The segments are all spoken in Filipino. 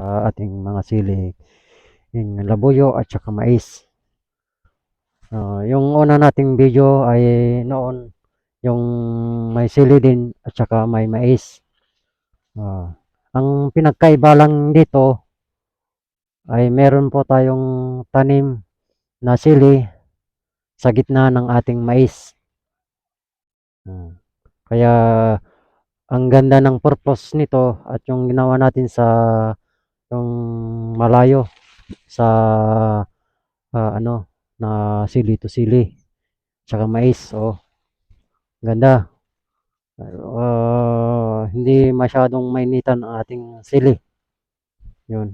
sa ating mga sili, yung labuyo at saka mais. Yung una nating video ay noon yung may sili din at saka may mais. Ang pinagkaiba lang dito ay meron po tayong tanim na sili sa gitna ng ating mais. Kaya ang ganda ng purpose nito at yung ginawa natin sa yung malayo sa ano na sili to sili tsaka mais. Ganda. Hindi masyadong mainitan ang ating sili. Yun.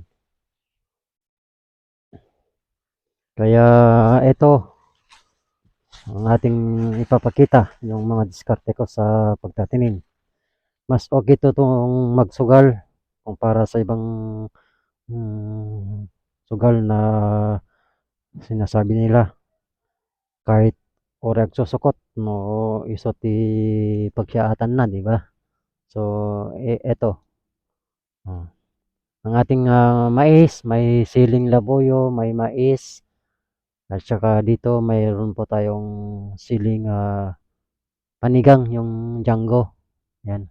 Kaya ito ang ating ipapakita yung mga diskarte ko sa pagtatanim. Mas okay to itong magsugal kumpara sa ibang sugal na sinasabi nila. Kahit orag susukot no isot ti pagsiatan na, di ba? So, eto. Ang ating mais, may siling labuyo, may mais, at saka dito mayroon po tayong siling panigang, yung janggo. Yan,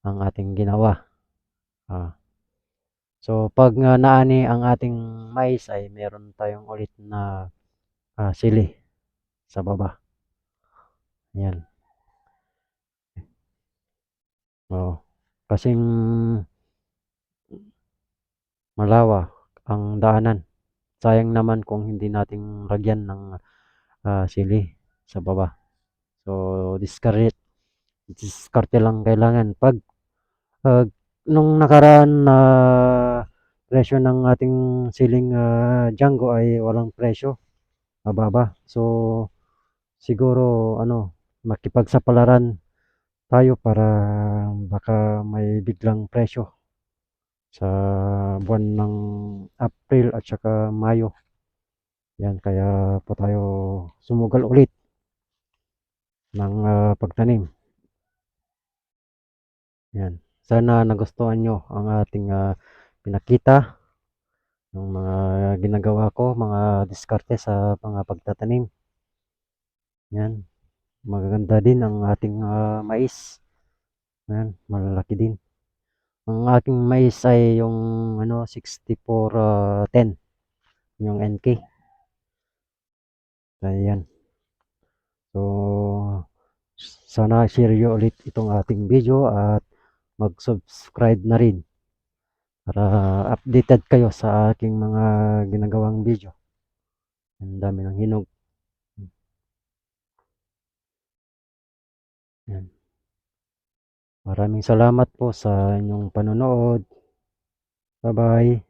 ang ating ginawa. So, pag naani ang ating mais ay meron tayong ulit na sili sa baba. Yan. Kasing malawa ang daanan. Sayang naman kung hindi natin lagyan ng sili sa baba. So, diskarte lang kailangan. Pag nung nakaraan na presyo ng ating siling Django ay walang presyo, mababa. So, siguro makipagsapalaran tayo para baka may biglang presyo sa buwan ng April at saka Mayo. Yan, kaya po tayo sumugal ulit ng pagtanim. Yan. Sana nagustuhan nyo ang ating pinakita ng mga ginagawa ko, mga diskarte sa mga pagtatanim. Yan. Magaganda din ang ating mais. Yan, malalaki din. Ang aking mais ay yung 6410, yung NK. Ayan. So, sana share nyo ulit itong ating video at mag-subscribe na rin para updated kayo sa aking mga ginagawang video. Ang dami ng hinog. Yan. Maraming salamat po sa inyong panonood. Bye-bye.